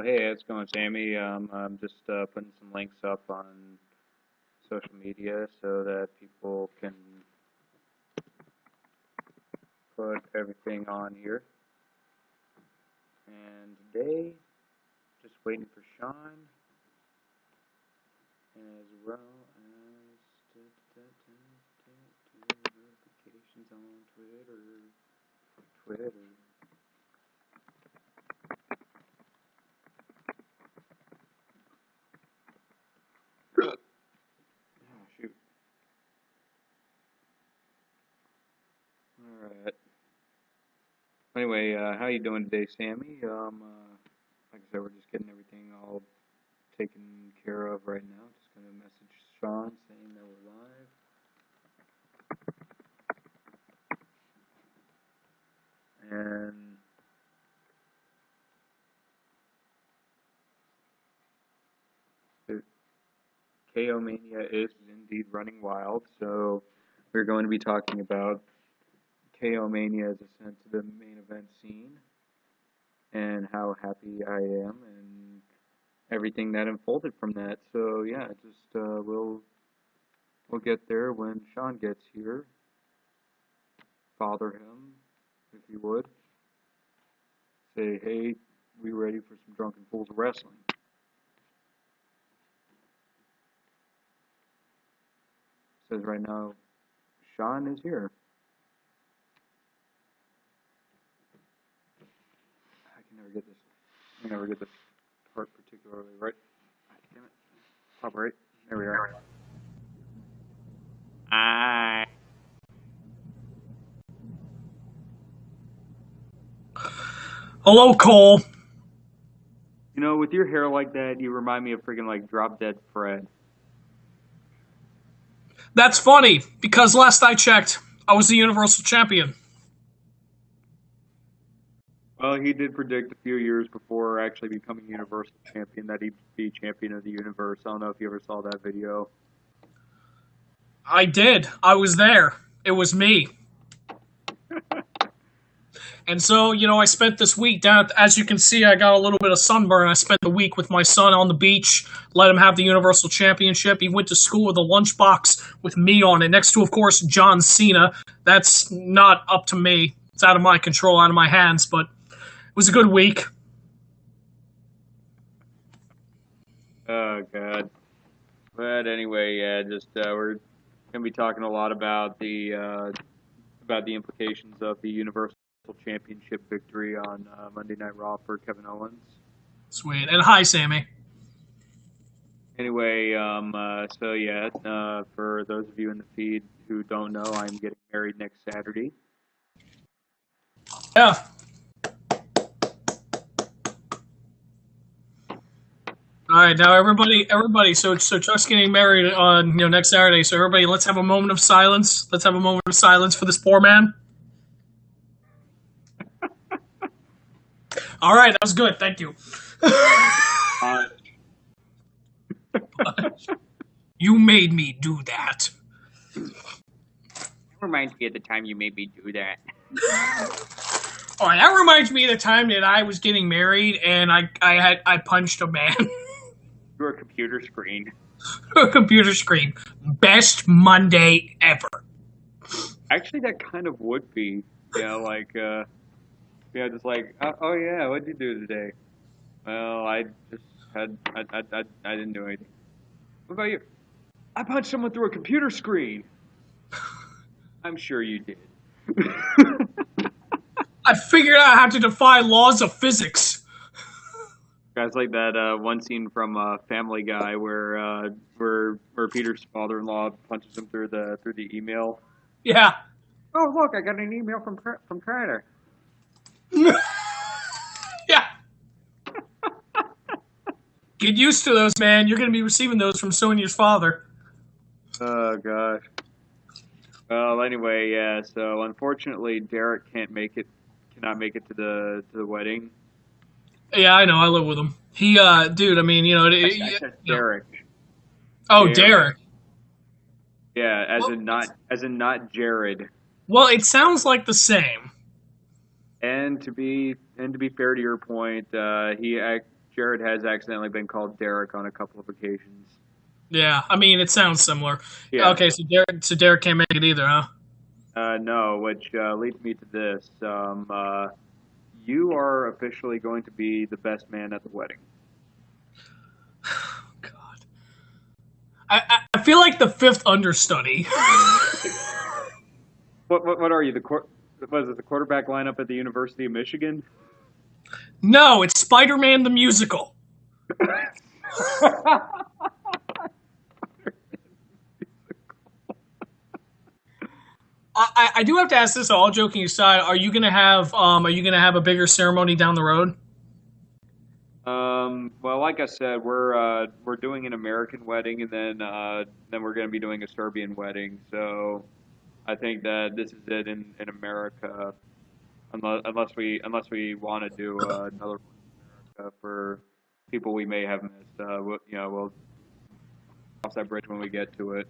Hey, how's it going, Sammy? I'm just putting some links up on social media so that people can put everything on here. And today, just waiting for Sean, as well as notifications on Twitter. Oh, shoot. All right. Anyway, how you doing today, Sammy? Like I said, we're just getting everything all taken care of right now. Just gonna message Sean saying that we're live. And the KO Mania is indeed running wild, so we're going to be talking about KO Mania as a sense of the main event scene and how happy I am and everything that unfolded from that. So yeah, just we'll get there when Sean gets here. Bother him if you would. Say, hey, we ready for some Drunken Fools of Wrestling? Says right now, Sean is here. I can never get this. I never get this part particularly right. Damn it. Pop right. There we are. Hello, Cole. You know, with your hair like that, you remind me of freaking like Drop Dead Fred. That's funny, because last I checked, I was the Universal Champion. Well, he did predict a few years before actually becoming Universal Champion that he'd be Champion of the Universe. I don't know if you ever saw that video. I did. I was there. It was me. And so, I spent this week down, as you can see, I got a little bit of sunburn. I spent the week with my son on the beach, let him have the Universal Championship. He went to school with a lunchbox with me on it, next to, of course, John Cena. That's not up to me. It's out of my control, out of my hands, but it was a good week. Oh, God. But anyway, yeah, just we're going to be talking a lot about the implications of the Universal Championship victory on Monday Night Raw for Kevin Owens. Sweet. And hi, Sammy. Anyway, so yeah, for those of you in the feed who don't know, I'm getting married next Saturday. Yeah. All right, now everybody. So Chuck's getting married on next Saturday. So everybody, let's have a moment of silence. Let's have a moment of silence for this poor man. All right, that was good. Thank you. You made me do that. That reminds me of the time you made me do that. Oh, that reminds me of the time that I was getting married and I punched a man. Through a computer screen. A computer screen. Best Monday ever. Actually, that kind of would be. Like, just like, oh yeah, what'd you do today? Well, I just had, I didn't do anything. What about you? I punched someone through a computer screen. I'm sure you did. I figured out how to defy laws of physics. Guys, like that one scene from Family Guy where Peter's father-in-law punches him through the email. Yeah. Oh look, I got an email from Carter. Yeah. Get used to those, man. You're going to be receiving those from Sonia's father. Oh gosh. Well, anyway, yeah. So unfortunately, Derek cannot make it to the wedding. Yeah, I know. I live with him. He, dude. I mean, I said Derek. Oh, Derek. Yeah, as in not Jared. Well, it sounds like the same. And to be fair to your point, he Jared has accidentally been called Derek on a couple of occasions. Yeah, I mean it sounds similar. Yeah. Okay, so Derek can't make it either, huh? No, which leads me to this. You are officially going to be the best man at the wedding. God, I feel like the fifth understudy. What are you? Was it the quarterback lineup at the University of Michigan? No, it's Spider-Man the musical. I do have to ask this. All joking aside, are you gonna have a bigger ceremony down the road? Well, like I said, we're doing an American wedding, and then we're going to be doing a Serbian wedding. So I think that this is it in America, unless we want to do another one in America for people we may have missed. We'll cross that bridge when we get to it.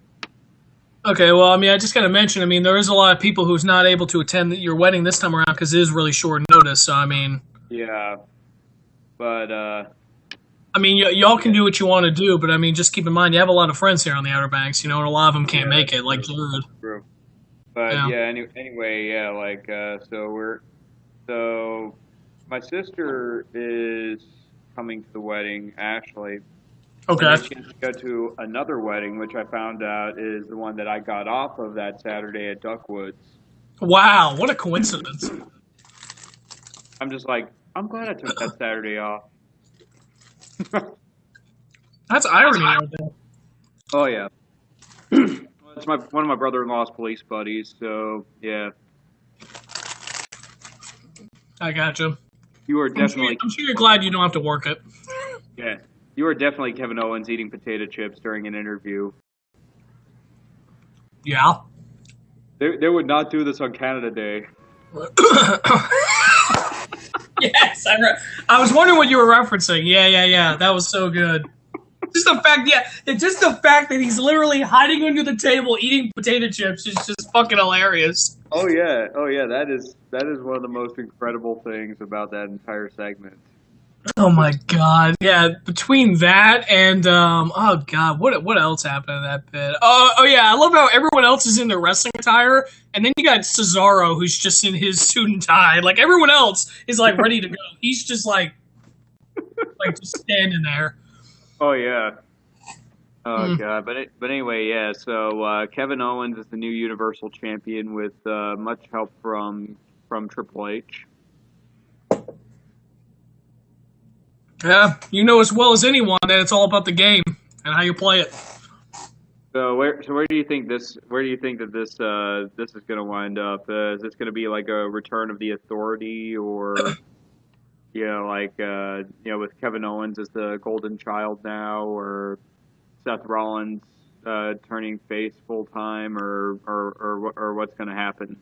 Okay, well, I mean, I just got to mention, I mean, there is a lot of people who's not able to attend your wedding this time around because it is really short notice. So, Yeah, but y'all can do what you want to do, but I mean, just keep in mind you have a lot of friends here on the Outer Banks, and a lot of them can't yeah, make that's it, like true. Jared. True. But Yeah. yeah, anyway, yeah, like so my sister is coming to the wedding, Ashley, and Okay. then she has to go to another wedding, which I found out is the one that I got off of that Saturday at Duckwoods. Wow, what a coincidence. I'm just like, I'm glad I took that Saturday off. That's irony right there. Oh yeah, well, it's my one of my brother-in-law's police buddies, so yeah, I gotcha. you are I'm sure, definitely I'm sure you're glad you don't have to work it. yeah, you are definitely Kevin Owens eating potato chips during an interview. Yeah. They would not do this on Canada Day. Yes, I was wondering what you were referencing. Yeah. That was so good. Just the fact that he's literally hiding under the table eating potato chips is just fucking hilarious. Oh yeah. That is one of the most incredible things about that entire segment. Oh my god! Yeah, between that and oh god, what else happened in that bit? Oh yeah, I love how everyone else is in their wrestling attire, and then you got Cesaro who's just in his suit and tie. Like everyone else is like ready to go. He's just like just standing there. Oh yeah. Oh Mm. god. But anyway, yeah. So Kevin Owens is the new Universal Champion with much help from Triple H. Yeah, you know as well as anyone that it's all about the game and how you play it. So where do you think that this is going to wind up? Is this going to be like a return of the Authority, or with Kevin Owens as the golden child now, or Seth Rollins turning face full time, or what's going to happen?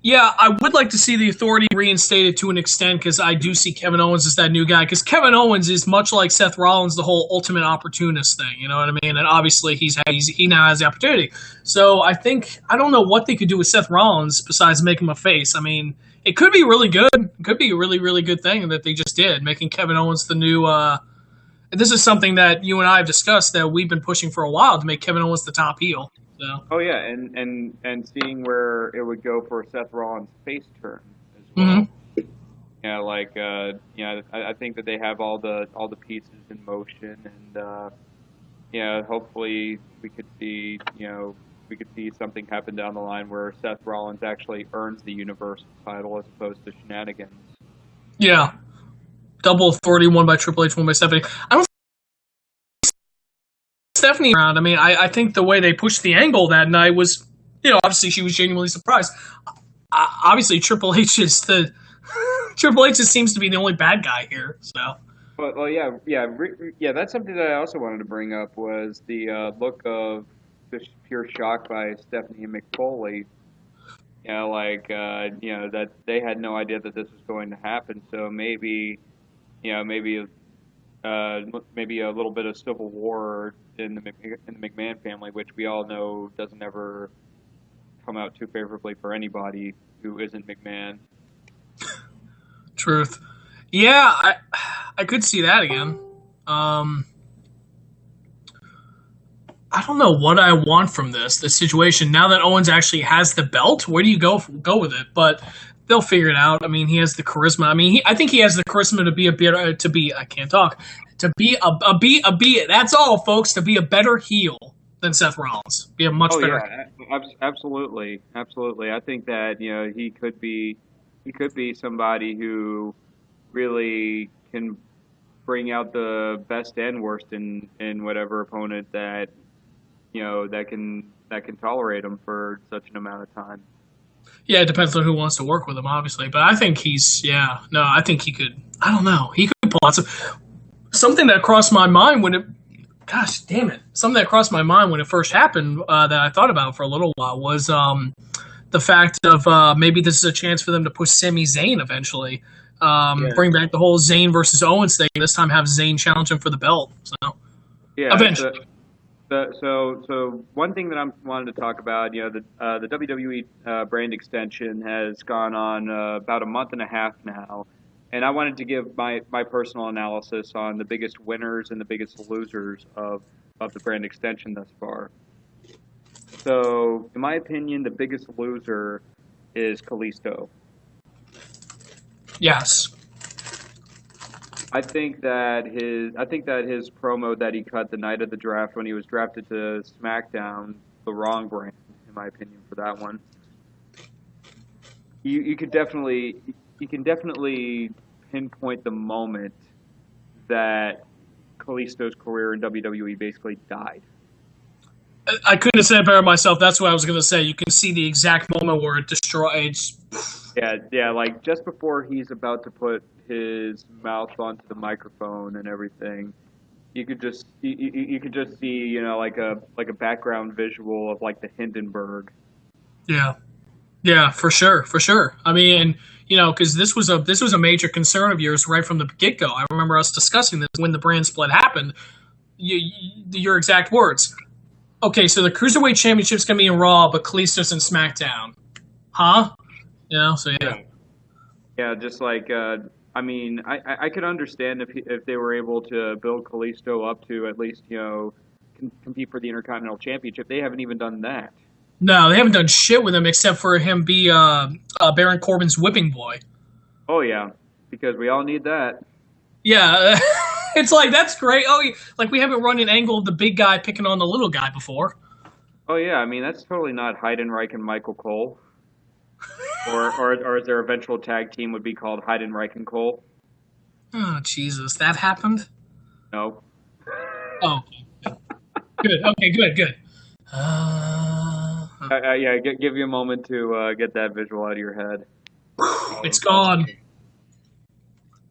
Yeah, I would like to see the Authority reinstated to an extent because I do see Kevin Owens as that new guy. Because Kevin Owens is much like Seth Rollins, the whole ultimate opportunist thing. You know what I mean? And obviously, he now has the opportunity. So I don't know what they could do with Seth Rollins besides make him a face. I mean, it could be really good. It could be a really really good thing that they just did, making Kevin Owens the new. This is something that you and I have discussed that we've been pushing for a while to make Kevin Owens the top heel. So. Oh yeah, and seeing where it would go for Seth Rollins' face turn as well. Mm-hmm. I think that they have all the pieces in motion, and hopefully we could see something happen down the line where Seth Rollins actually earns the Universal title as opposed to shenanigans. Yeah, double authority, one by Triple H, one by Stephanie. I don't see Stephanie around. I mean, I think the way they pushed the angle that night was, obviously she was genuinely surprised. Obviously, Triple H just seems to be the only bad guy here. So. Well, yeah. That's something that I also wanted to bring up was the look of just pure shock by Stephanie and Mick Foley. That they had no idea that this was going to happen. So maybe a little bit of civil war in the McMahon family, which we all know doesn't ever come out too favorably for anybody who isn't McMahon. Truth. Yeah, I could see that again. Um, I don't know what I want from this situation. Now that Owens actually has the belt, where do you go with it? But they'll figure it out. I mean, he has the charisma. I mean, I think he has the charisma to be a better to be. I can't talk. To be a. That's all, folks. To be a better heel than Seth Rollins. Be a much Oh better. yeah, absolutely, absolutely. I think that he could be somebody who really can bring out the best and worst in whatever opponent that that can tolerate him for such an amount of time. Yeah, it depends on who wants to work with him, obviously. But I think he's. Yeah, no, I think he could. I don't know. He could pull out something that crossed my mind when it. Gosh damn it! Something that crossed my mind when it first happened that I thought about for a little while was the fact of maybe this is a chance for them to push Sami Zayn eventually. Yeah, Bring back the whole Zayn versus Owens thing. This time have Zayn challenge him for the belt. So yeah. eventually, So one thing that I'm wanted to talk about, the WWE brand extension has gone on about a month and a half now, and I wanted to give my personal analysis on the biggest winners and the biggest losers of the brand extension thus far. So, in my opinion, the biggest loser is Kalisto. yes. I think that his promo that he cut the night of the draft when he was drafted to SmackDown, the wrong brand, in my opinion, for that one. You could definitely you can definitely pinpoint the moment that Kalisto's career in WWE basically died. I couldn't have said it better myself. That's what I was going to say. You can see the exact moment where it destroys. Yeah, like just before he's about to put his mouth onto the microphone and everything, you could just see like a background visual of like the Hindenburg. Yeah, yeah, for sure, for sure. I mean, because this was a major concern of yours right from the get go. I remember us discussing this when the brand split happened. Your exact words. Okay, so the cruiserweight championship's gonna be in Raw, but Kalisto's in SmackDown. Huh? So yeah. Yeah, yeah, just like I mean, I could understand if they were able to build Kalisto up to at least compete for the Intercontinental Championship. They haven't even done that. No, they haven't done shit with him except for him be Baron Corbin's whipping boy. Oh yeah, because we all need that. Yeah, it's like that's great. Oh, like we haven't run an angle of the big guy picking on the little guy before. Oh yeah, I mean that's totally not Heidenreich and Michael Cole, or their eventual tag team would be called Heidenreich and Cole. Oh Jesus, that happened. No. Oh, good. Okay, good, good. Yeah, give you a moment to get that visual out of your head. It's gone.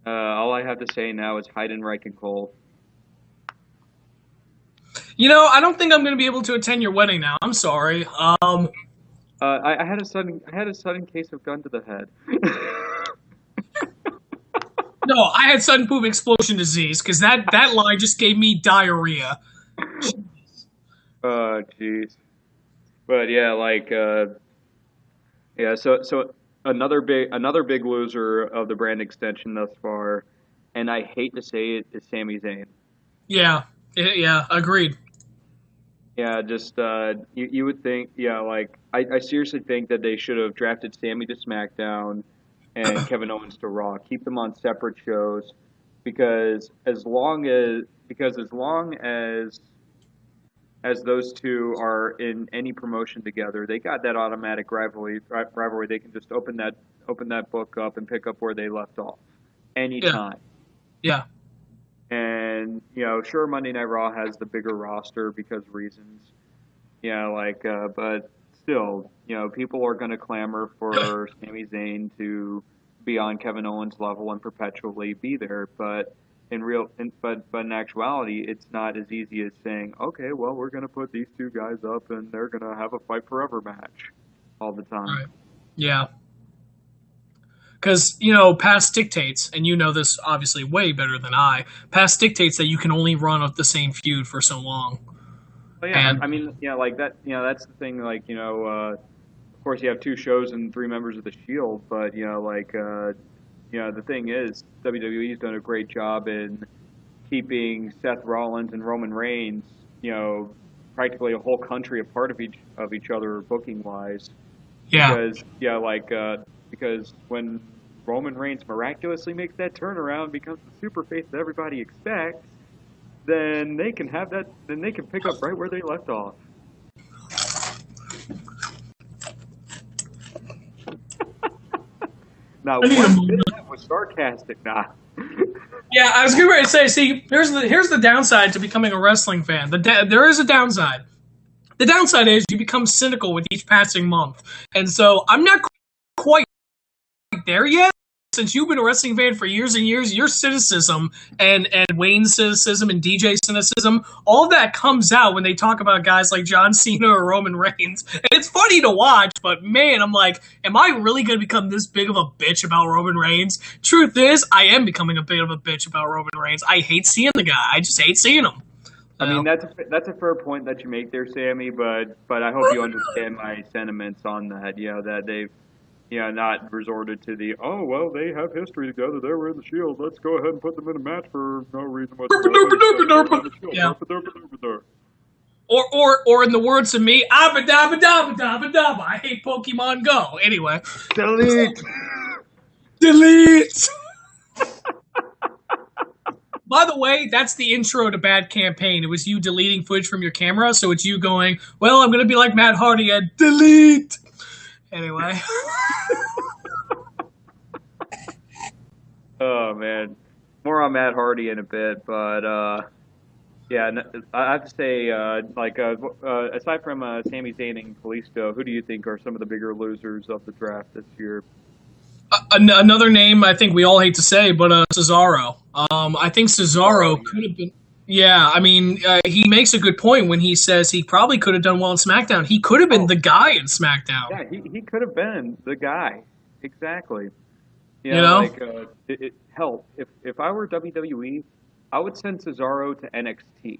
All I have to say now is Heidenreich and Cole. I don't think I'm going to be able to attend your wedding now. I'm sorry. I had a sudden case of gun to the head. No, I had sudden poop explosion disease because that line just gave me diarrhea. Oh, jeez. But yeah, yeah. So another big loser of the brand extension thus far, and I hate to say it, is Sami Zayn. Yeah, agreed. Yeah, just you would think, yeah, like I seriously think that they should have drafted Sami to SmackDown and Kevin Owens to Raw. Keep them on separate shows because as long as those two are in any promotion together, they got that automatic rivalry. They can just open that book up and pick up where they left off Yeah, anytime. yeah, And sure, Monday Night Raw has the bigger roster because reasons. But still, people are going to clamor for Sami Zayn to be on Kevin Owens' level and perpetually be there. But but in actuality, it's not as easy as saying, okay, well, we're going to put these two guys up and they're going to have a fight forever match all the time. right. Yeah. Because, past dictates, and you know this obviously way better than I, past dictates that you can only run up the same feud for so long. Well, yeah, And I mean, like that. That's the thing. Of course, you have two shows and three members of the Shield, but the thing is, WWE's done a great job in keeping Seth Rollins and Roman Reigns, you know, practically a whole country apart of each other booking wise. Yeah. Because because when Roman Reigns miraculously makes that turnaround, becomes the super face that everybody expects, then they can have that. Then they can pick up right where they left off. Now, I need a one bit moment. of that was sarcastic. Nah. Yeah, I was getting ready to say. See, here's the downside to becoming a wrestling fan. There is a downside. The downside is you become cynical with each passing month, and so I'm not quite there yet. Since you've been a wrestling fan for years and years, your cynicism and Wayne's cynicism and DJ's cynicism, all that comes out when they talk about guys like John Cena or Roman Reigns. And it's funny to watch, but man, I'm like, am I really going to become this big of a bitch about Roman Reigns? Truth is, I am becoming a bit of a bitch about Roman Reigns. I hate seeing the guy. I just hate seeing him. I You mean, know? that's a fair point that you make there, Sammy. But I hope you understand my sentiments on that. You know that they've not resorted to the oh well they have history together. They were in the Shield. Let's go ahead and put them in a match for no reason whatsoever. Except they're in the Shield. Yeah. Derp-a-derp-a-derp-a-derp. Or in the words of me, abba dabba dabba dabba dabba. I hate Pokemon Go. Anyway, Delete. delete. By the way, that's the intro to Bad Campaign. It was you deleting footage from your camera, so it's you going, well, I'm going to be like Matt Hardy and delete. Anyway. Oh man, more on Matt Hardy in a bit, but yeah, I have to say, aside from Sami Zayn and Kalisto, who do you think are some of the bigger losers of the draft this year? Another name I think we all hate to say, but Cesaro. I think Cesaro, Cesaro could yeah. have been. Yeah, I mean, he makes a good point when he says he probably could have done well in SmackDown. He could have been Oh, the guy in SmackDown. yeah, he could have been the guy. Exactly. You know? Hell, if I were WWE, I would send Cesaro to NXT.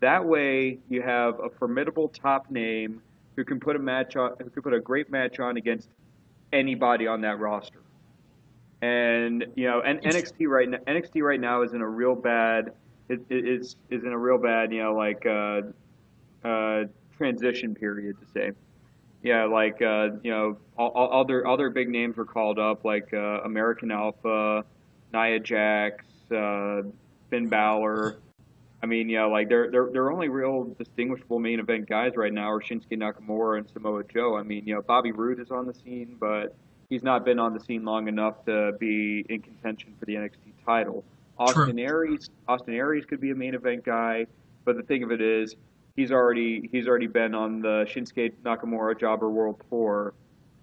That way, you have a formidable top name who can put a match on, who can put a great match on against anybody on that roster. And and NXT right now is in a real bad is in a real bad transition period to say. Yeah, all their big names were called up, like American Alpha, Nia Jax, Finn Balor. I mean, their only real distinguishable main event guys right now are Shinsuke Nakamura and Samoa Joe. I mean, Bobby Roode is on the scene, but he's not been on the scene long enough to be in contention for the NXT title. True. Austin Aries could be a main event guy, but the thing of it is, he's already been on the Shinsuke Nakamura Jobber World Tour,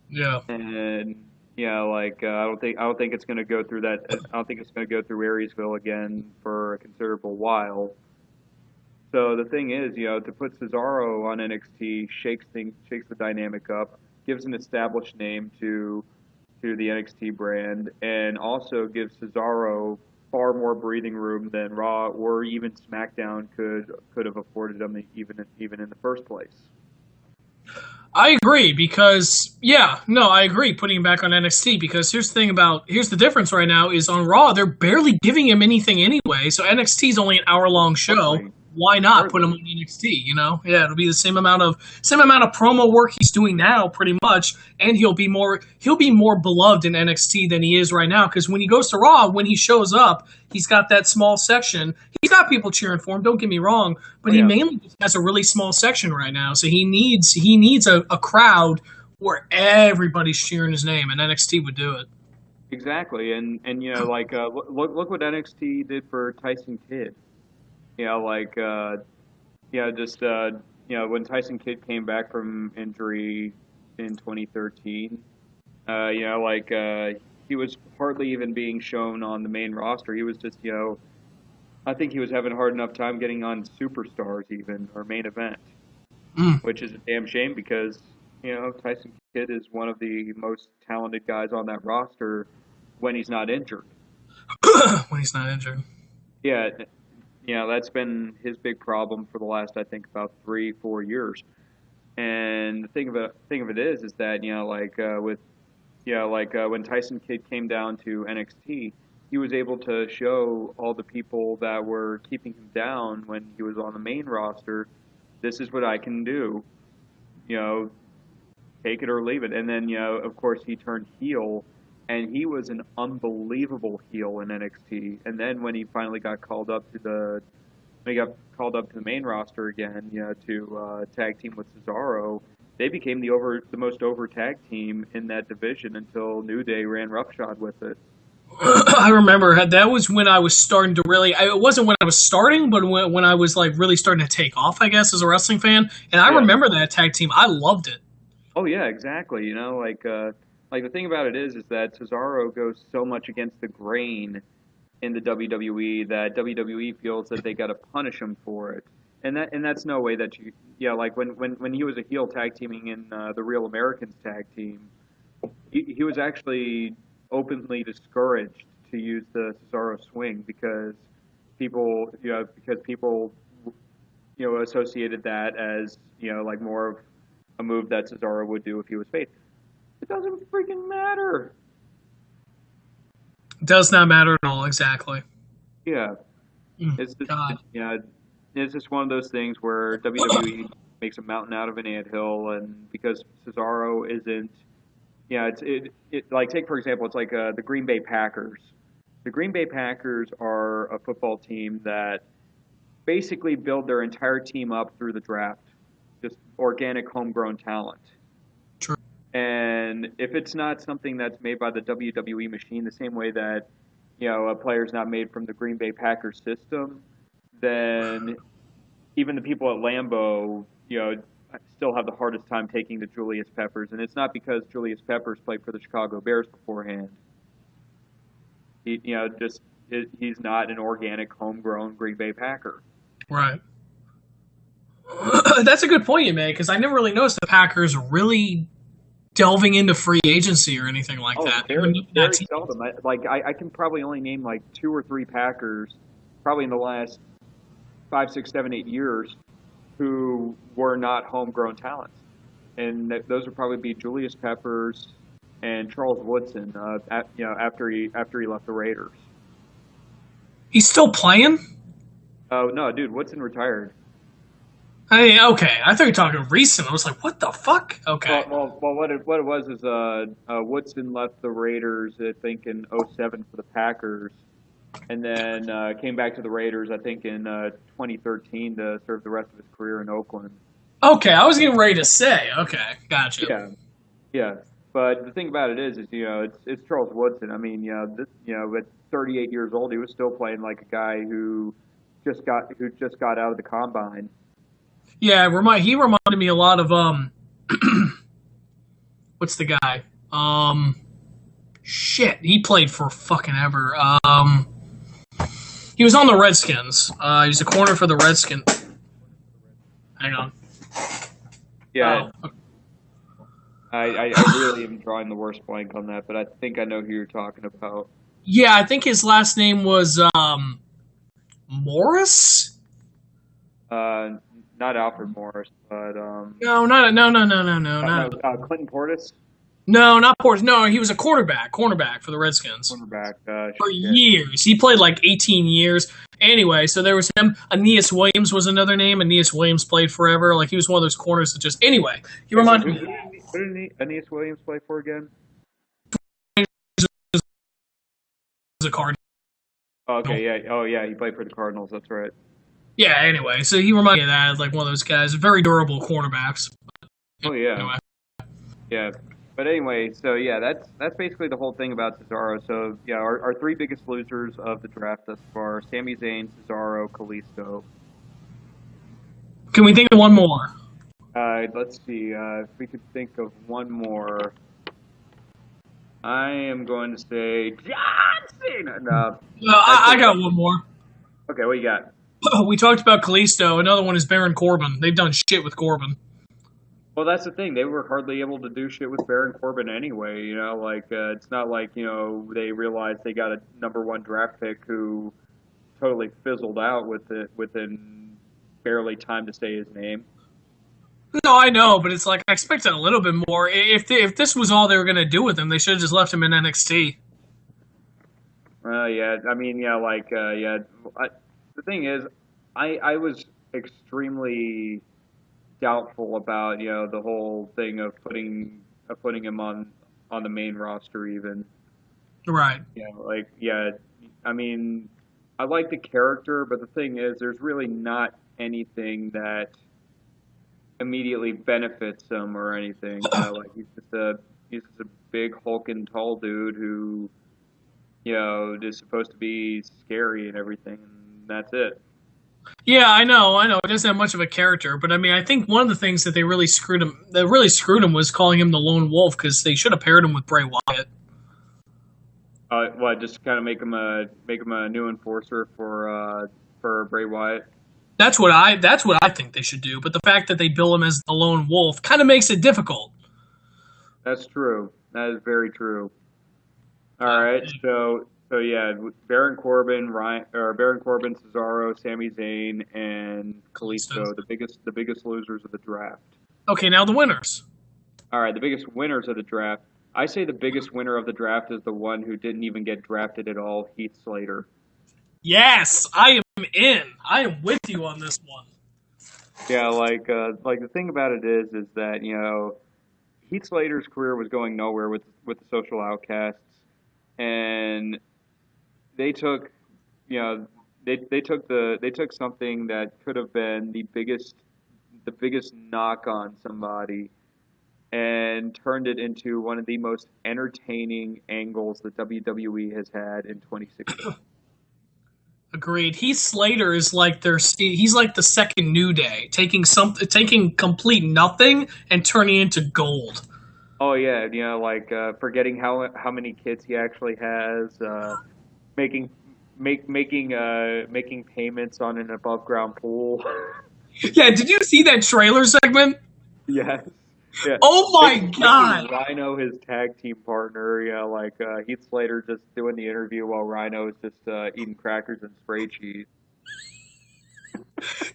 Yeah. and I don't think it's going to go through that. I don't think it's going to go through Ariesville again for a considerable while. So the thing is, to put Cesaro on NXT shakes the dynamic up, gives an established name to the NXT brand, and also gives Cesaro far more breathing room than Raw or even SmackDown could have afforded him even in the first place. I agree because yeah, no, I agree putting him back on NXT because here's the difference right now is on Raw they're barely giving him anything anyway. So NXT is only an hour long show. Hardly, Why not put him hardly. on NXT? Yeah, it'll be the same amount of promo work he's doing now, pretty much, and he'll be more beloved in NXT than he is right now. Because when he goes to Raw, when he shows up, he's got that small section. He's got people cheering for him. Don't get me wrong, Oh but he yeah, mainly just has a really small section right now. So he needs a crowd where everybody's cheering his name, and NXT would do it. exactly. And look what NXT did for Tyson Kidd. You know, like just when Tyson Kidd came back from injury in 2013, he was hardly even being shown on the main roster. He was just I think he was having a hard enough time getting on Superstars even or main event, Mm. which is a damn shame because Tyson Kidd is one of the most talented guys on that roster when he's not injured. When he's not injured. Yeah, that's been his big problem for the last I think about 3 4 years. And the thing of it is that with yeah, like when Tyson Kidd came down to NXT, he was able to show all the people that were keeping him down when he was on the main roster, this is what I can do. You know, take it or leave it. And then, of course, he turned heel, and he was an unbelievable heel in NXT. And then when he finally got called up to the main roster again, to tag team with Cesaro, they became the most over tag team in that division until New Day ran roughshod with it. I remember that was when I was starting to really. It wasn't when I was starting, but when I was like really starting to take off, I guess, as a wrestling fan. And I Yeah. remember that tag team. I loved it. Oh yeah, exactly. Like the thing about it is that Cesaro goes so much against the grain in the WWE that WWE feels that they got to punish him for it. And that's no way that you like when he was a heel tag teaming in the Real Americans tag team, he was actually openly discouraged to use the Cesaro swing because people associated that as like more of a move that Cesaro would do if he was face. It doesn't freaking matter. Does not matter at all. Exactly. Yeah, God. it's just one of those things where WWE makes a mountain out of an anthill, and because Cesaro isn't, like take for example, it's like the Green Bay Packers. The Green Bay Packers are a football team that basically build their entire team up through the draft, just organic homegrown talent. True. And if it's not something that's made by the WWE machine, the same way that a player's not made from the Green Bay Packers system, then even the people at Lambeau, still have the hardest time taking the Julius Peppers. And it's not because Julius Peppers played for the Chicago Bears beforehand. He's not an organic, homegrown Green Bay Packer. Right. That's a good point you made because I never really noticed the Packers really delving into free agency or anything like Oh, that. very seldom. I can probably only name like two or three Packers, probably in the last 5, 6, 7, 8 years, who were not homegrown talents, and those would probably be Julius Peppers and Charles Woodson. After he left the Raiders. He's still playing? Oh no, dude, Woodson retired. Okay. I thought you were talking recent. I was like, what the fuck? Okay. Well, what it was is Woodson left the Raiders, I think, in '07 for the Packers, and then came back to the Raiders, I think, in 2013 to serve the rest of his career in Oakland. Okay, I was getting ready to say. Okay, gotcha. Yeah, yeah. But the thing about it is it's Charles Woodson. I mean, at 38 years old, he was still playing like a guy who just got out of the combine. Yeah, he reminded me a lot of what's the guy? Shit, he played for fucking ever. He was on the Redskins. He was a corner for the Redskins. Hang on. Yeah. Oh. I really am drawing the worst blank on that, but I think I know who you're talking about. Yeah, I think his last name was Morris. Not Alfred Morris, but No, not Clinton Portis. No, not Portis. No, he was a cornerback for the Redskins. Cornerback. For years. He played like 18 years. Anyway, so there was him. Aeneas Williams was another name. Aeneas Williams played forever. Like, he was one of those corners that just... Anyway, he reminded me... Who did Aeneas Williams play for again? A Cardinal. Okay, yeah. Oh, yeah, he played for the Cardinals. That's right. Yeah, anyway, so he reminded me of that as like one of those guys. Very durable cornerbacks. Oh, yeah. Anyway. Yeah. But anyway, so yeah, that's basically the whole thing about Cesaro. So yeah, our three biggest losers of the draft thus far: Sami Zayn, Cesaro, Kalisto. Can we think of one more? Let's see if we could think of one more. I am going to say John Cena. No, I got one more. Okay, what you got? We talked about Kalisto. Another one is Baron Corbin. They've done shit with Corbin. Well, that's the thing. They were hardly able to do shit with Baron Corbin anyway. It's not like they realized they got a #1 draft pick who totally fizzled out with it within barely time to say his name. No, I know, but it's like I expected a little bit more. If this was all they were gonna do with him, they should have just left him in NXT. Yeah, I mean, yeah, yeah. I, the thing is, I was extremely doubtful about the whole thing of putting him on the main roster even. Right. Like yeah, I mean, I like the character, but the thing is, there's really not anything that immediately benefits him or anything. Like he's just a big hulking tall dude who is supposed to be scary and everything, and that's it. Yeah, I know, I know. He doesn't have much of a character, but I mean, I think one of the things that really screwed him was calling him the Lone Wolf because they should have paired him with Bray Wyatt. What, just kind of make him a new enforcer for Bray Wyatt. That's what I think they should do. But the fact that they bill him as the Lone Wolf kind of makes it difficult. That's true. That is very true. All Uh, right, so yeah, Baron Corbin, Cesaro, Sami Zayn, and Kalisto. Kalisto, the biggest losers of the draft. Okay, now the winners. All right, the biggest winners of the draft. I say the biggest winner of the draft is the one who didn't even get drafted at all, Heath Slater. Yes, I am in. I am with you on this one. Yeah, like the thing about it is that Heath Slater's career was going nowhere with the Social Outcasts, and they took you know they took something that could have been the biggest knock on somebody and turned it into one of the most entertaining angles that WWE has had in 2016. Agreed. Heath Slater is like he's like the second New Day, taking complete nothing and turning it into gold. Oh yeah, forgetting how many kids he actually has, making making payments on an above ground pool. Yeah, did you see that trailer segment? Yes. Yeah. Oh my Making god. Rhino his tag team partner. Yeah, Heath Slater just doing the interview while Rhino is just eating crackers and spray cheese.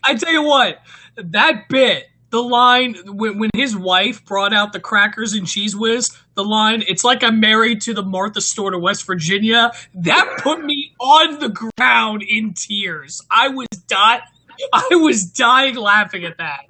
I tell you what, that bit, the line when his wife brought out the crackers and cheese whiz, the line, it's like I'm married to the Martha Stewart of West Virginia, that put me on the ground in tears. I was dying laughing at that.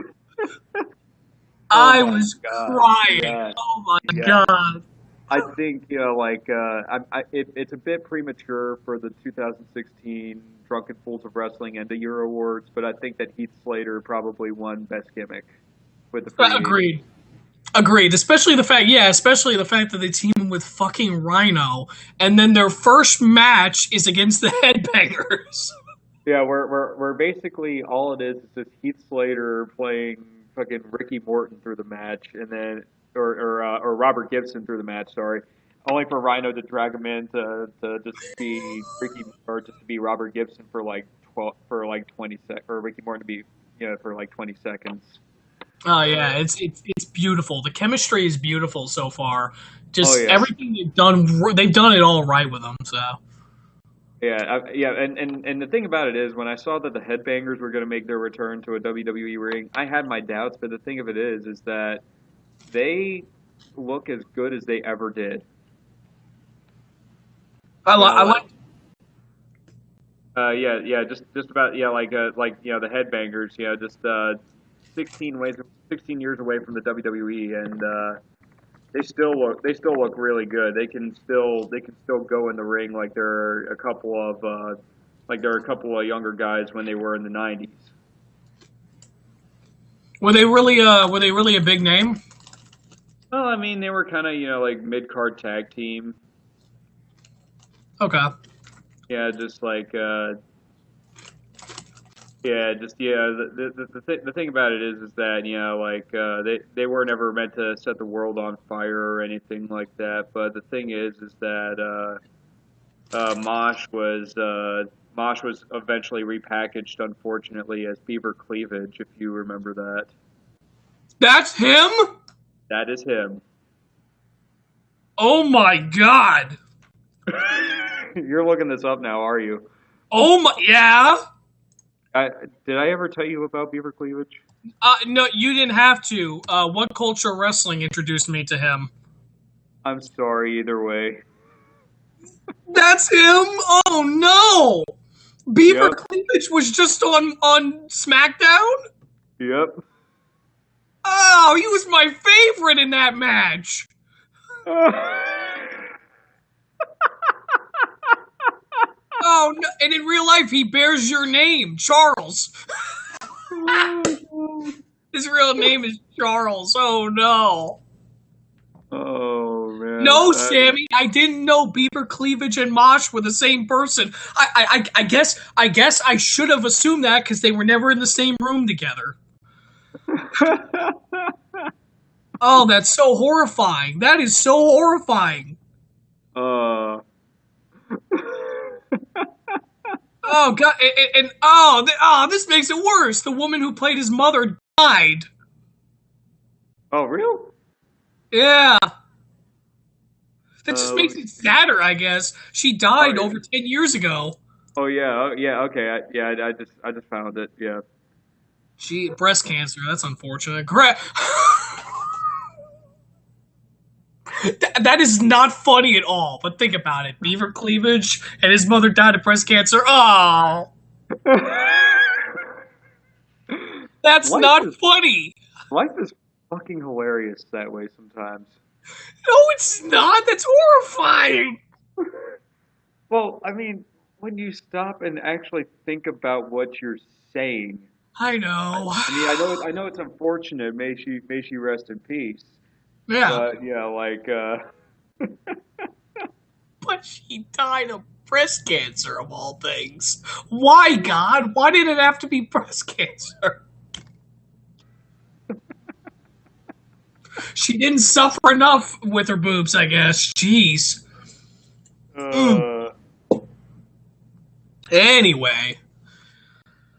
Oh I my was god. crying. Yeah. Oh my Yeah. god. I think it's a bit premature for the 2016 Drunken Fools of Wrestling and the Euro Awards, but I think that Heath Slater probably won Best Gimmick with the free agent. Agreed. Agreed. Especially the fact that they team him with fucking Rhino, and then their first match is against the Headbangers. Yeah, we're basically all it is just Heath Slater playing fucking Ricky Morton through the match, and then or Robert Gibson through the match. Sorry, only for Rhino to drag him in to just be Ricky or just to be Robert Gibson for like 12 for like 20 or Ricky Morton to be for like 20 seconds. Oh yeah, it's beautiful. The chemistry is beautiful so far. Oh Just yeah, everything they've done it all right with them. So yeah, and the thing about it is, when I saw that the Headbangers were going to make their return to a WWE ring, I had my doubts. But the thing of it is that they look as good as they ever did. I Like like. yeah, just about the Headbangers, 16 years away from the WWE, and they still look really good. They can still go in the ring like there are a couple of younger guys when they were in the '90s. Were they really a big name? Well, I mean, they were kind of like mid card tag team. Okay. Yeah, just like yeah, just the thing about it is that they were never meant to set the world on fire or anything like that. But the thing is that Mosh was eventually repackaged, unfortunately, as Beaver Cleavage, if you remember that. That's him. That is him. Oh my god. You're looking this up now, are you? Oh my yeah. I, did I ever tell you about Beaver Cleavage? No, you didn't have to. What Culture Wrestling introduced me to him? I'm sorry either way. That's him. Oh no! Beaver Yep. Cleavage was just on SmackDown. Yep. Oh, he was my favorite in that match. Oh no! And in real life, he bears your name, Charles. His real name is Charles. Oh no! Oh man. No, Sammy, I didn't know Beaver Cleavage and Mosh were the same person. I guess I should have assumed that because they were never in the same room together. Oh, that's so horrifying. That is so horrifying. uh. Oh god, this makes it worse. The woman who played his mother died. Oh, real? Yeah, that just Let makes me it see. sadder. I guess she Oh died over yeah. 10 years ago. Oh yeah. Oh, yeah. Okay. I just found it. Yeah. She breast cancer. That's unfortunate. That is not funny at all. But think about it: Beaver Cleavage and his mother died of breast cancer. Oh, that's life not is funny. life is fucking hilarious that way sometimes. No, it's not. That's horrifying. Well, I mean, when you stop and actually think about what you're saying, I I, know. I mean, I know it's unfortunate. May she rest in peace. Yeah, But yeah, like, but she died of breast cancer of all things. Why, God? Why did it have to be breast cancer? She didn't suffer enough with her boobs, I guess. Jeez. Mm. uh, Anyway,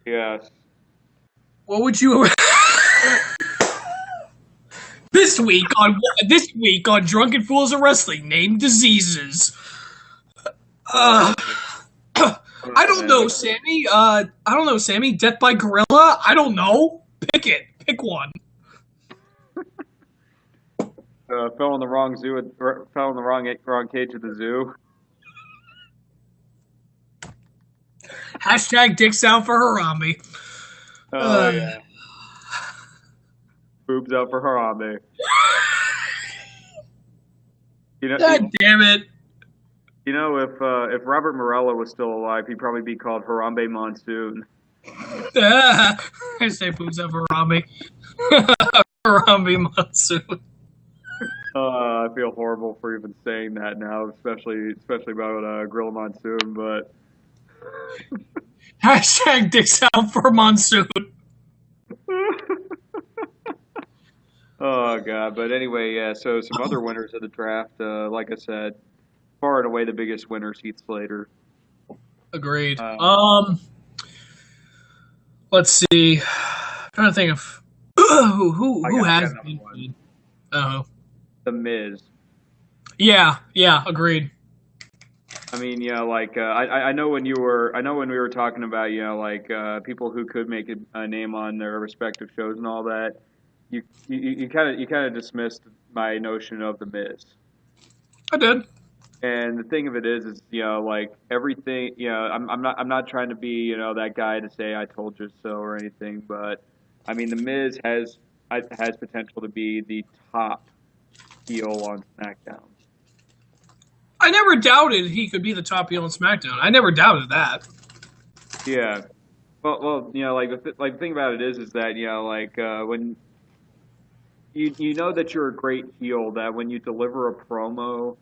yes. what would you this week on Drunken Fools of Wrestling? Name diseases. Uh, Oh man, I don't man. know, Sammy. I don't know, Sammy. Death by Gorilla. I don't know. Pick it. Pick one. Fell in the wrong zoo. Fell in the wrong cage at the zoo. Hashtag dicks out for Harambe. Oh Uh, yeah, boobs out for Harambe. You know, God damn it. if Robert Morello was still alive, he'd probably be called Harambe Monsoon. I say boobs out for Harambe. Harambe Monsoon. I feel horrible for even saying that now, especially about Gorilla Monsoon. But Hashtag dicks out for Monsoon. oh god. But anyway, yeah. So some other winners of the draft, like I said, far and away the biggest winner, Heath Slater. Agreed. Um, Let's see. I'm trying to think of who I has got another been one. good. Oh, The Miz. yeah, agreed. I mean, yeah, like I know when we were talking about, like people who could make a name on their respective shows and all that. You kind of dismissed my notion of the Miz. I did. And the thing of it is like everything, I'm not trying to be, that guy to say I told you so or anything, but I mean, the Miz has potential to be the top heel on SmackDown. I never doubted he could be the top heel on SmackDown. I never doubted that. Yeah. Well, like the thing about it is that like when you know that you're a great heel, that when you deliver a promo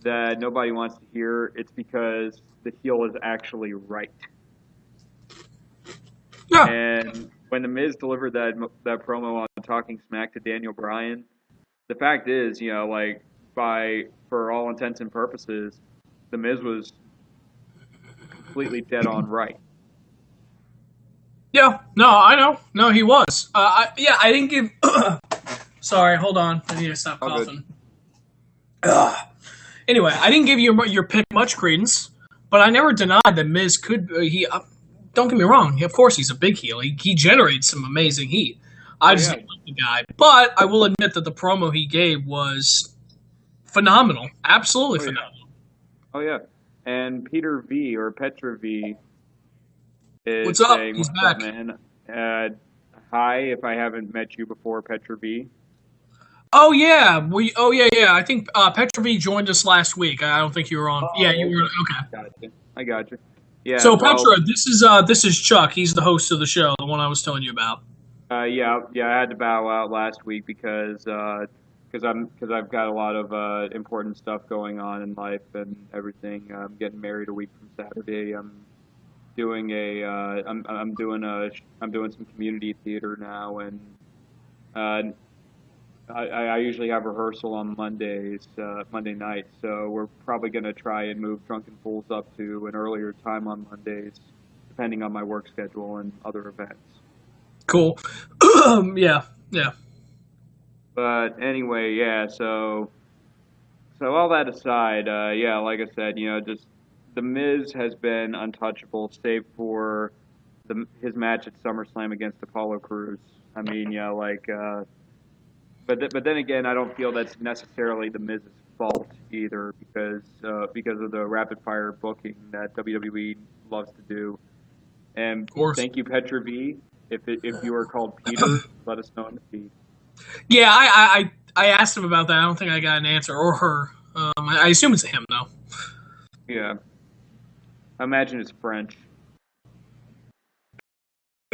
that nobody wants to hear, it's because the heel is actually right. Yeah, And when the Miz delivered that promo on Talking Smack to Daniel Bryan, the fact is, like for all intents and purposes, the Miz was completely dead on right. yeah. No, I know. No, he was. I didn't give. Sorry, hold on. I need to stop All good. coughing. Ugh. Anyway, I didn't give your pick much credence, but I never denied that Miz could. He don't get me wrong. Of course, he's a big heel. He generated some amazing heat. I Oh just yeah. don't like the guy. But I will admit that the promo he gave was phenomenal. Absolutely Oh yeah. phenomenal. Oh yeah. And Peter V or Petra V is What's up? saying, He's "What's up, back. man? Uh, Hi. If I haven't met you before, Petra V. Oh yeah, yeah. I think Petra V joined us last week. I don't think you were on. Yeah, you Oh, were. okay. Okay. Gotcha. I got you. Yeah. So Well. Petra, this is Chuck. He's the host of the show, the one I was telling you about. Yeah. I had to bow out last week because I've got a lot of important stuff going on in life and everything. I'm getting married a week from Saturday. I'm doing some community theater now, and uh, I usually have rehearsal on Monday night. So we're probably going to try and move Drunken Fools up to an earlier time on Mondays, depending on my work schedule and other events. Cool. Yeah, yeah. But anyway, yeah. So all that aside, yeah, like I said, just the Miz has been untouchable, save for his match at SummerSlam against Apollo Crews. I mean, yeah, but then again, I don't feel that's necessarily the Miz's fault either, because of the rapid fire booking that WWE loves to do. And Of course. thank you, Petra V. If you are called Peter, let us know in the feed. Yeah, I asked him about that. I don't think I got an answer or her. I assume it's him though. Yeah, I imagine it's French.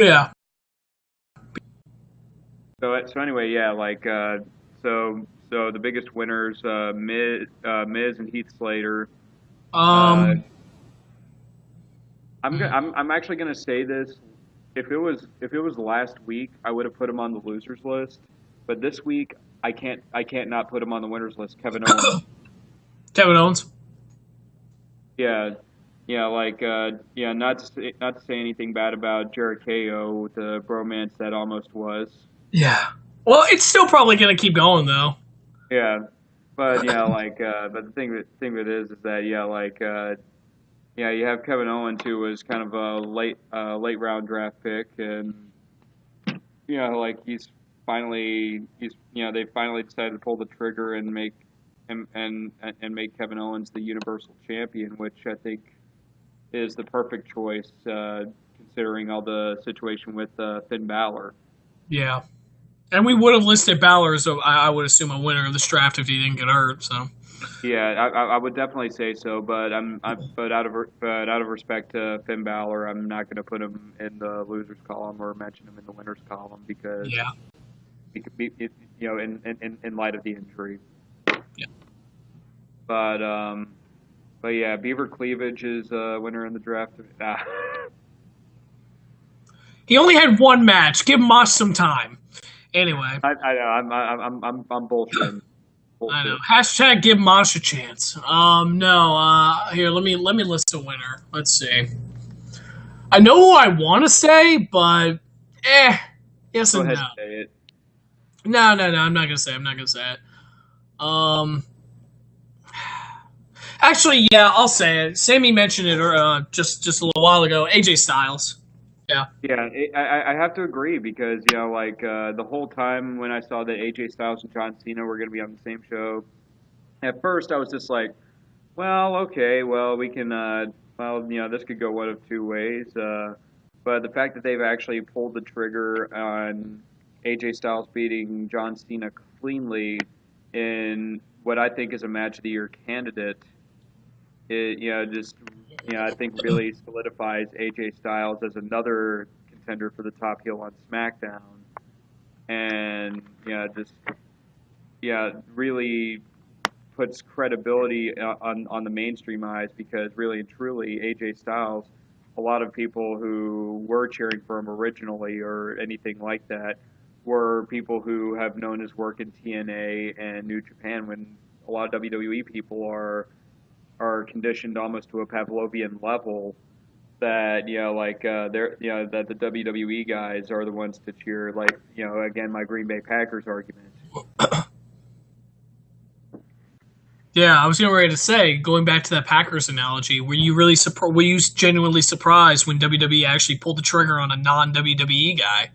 Yeah. So anyway, yeah, so the biggest winners, Miz and Heath Slater. Uh, Um. I'm actually gonna say this. If it was last week, I would have put him on the losers list. But this week, I can't not put him on the winners list. Kevin Owens. Kevin Owens. Yeah, yeah, yeah. Not to say anything bad about Jericho, the bromance that almost was. Yeah. Well, it's still probably gonna keep going though. Yeah, but yeah, but the thing with it is that yeah, yeah, you have Kevin Owens, who was kind of a late round draft pick, and they finally decided to pull the trigger and make and make Kevin Owens the Universal Champion, which I think is the perfect choice, considering all the situation with Finn Balor. Yeah. And we would have listed Balor as I would assume a winner of this draft if he didn't get hurt. So. Yeah, I would definitely say so, but out of respect to Finn Balor, I'm not going to put him in the losers column or mention him in the winners column because Yeah. he could be, in light of the injury. Yeah. But yeah, Beaver Cleavage is a winner in the draft. He only had one match. Give Moss some time. Anyway. I know I'm bullshitting. I know. Hashtag give Mosh a chance. No. Here, let me list a winner. Let's see. I know who I want to say, but yes Go and ahead no. and say it. No. I'm not gonna say. I'm not gonna say it. Um. Actually, yeah, I'll say it. Sammy mentioned it just a little while ago. AJ Styles. Yeah. Yeah, I have to agree because the whole time when I saw that AJ Styles and John Cena were going to be on the same show, at first I was just like, well, okay, well we can, this could go one of two ways. But the fact that they've actually pulled the trigger on AJ Styles beating John Cena cleanly in what I think is a match of the year candidate, I think really solidifies AJ Styles as another contender for the top heel on SmackDown, and really puts credibility on the mainstream eyes because really and truly AJ Styles, a lot of people who were cheering for him originally or anything like that were people who have known his work in TNA and New Japan when a lot of WWE people are conditioned almost to a Pavlovian level that that the WWE guys are the ones to cheer, again, my Green Bay Packers argument. Yeah, I was getting ready to say, going back to that Packers analogy, were you really were you genuinely surprised when WWE actually pulled the trigger on a non WWE guy?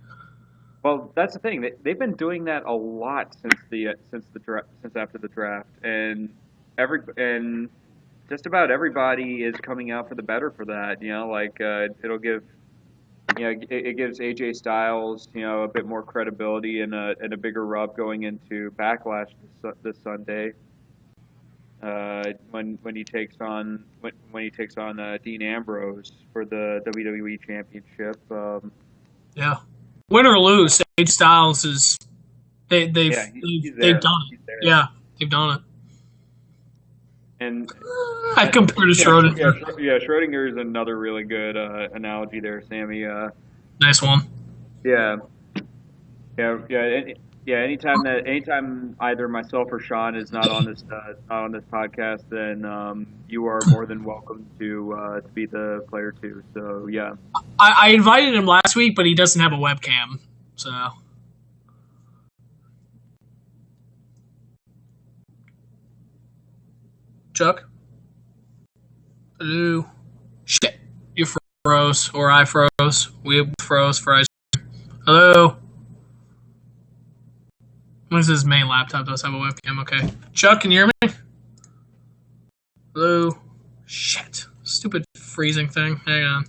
Well, that's the thing. They've been doing that a lot since after the draft, and just about everybody is coming out for the better for that. Like it'll give it gives AJ Styles a bit more credibility and a bigger rub going into Backlash this Sunday. When he takes on when he takes on Dean Ambrose for the WWE Championship. Yeah. Win or lose, AJ Styles is Yeah, they've done He's it. there. Yeah, they've done it. And I compared to Schroeder. Schrodinger is another really good analogy there, Sammy. Nice one. Yeah, yeah. Anytime either myself or Sean is not on this podcast, then you are more than welcome to be the player too. So yeah. I invited him last week, but he doesn't have a webcam. So Chuck, hello. Shit, you froze, or I froze. We froze. Fries. Hello. When's his main laptop does have a webcam? Okay. Chuck, can you hear me? Hello. Shit. Stupid freezing thing. Hang on.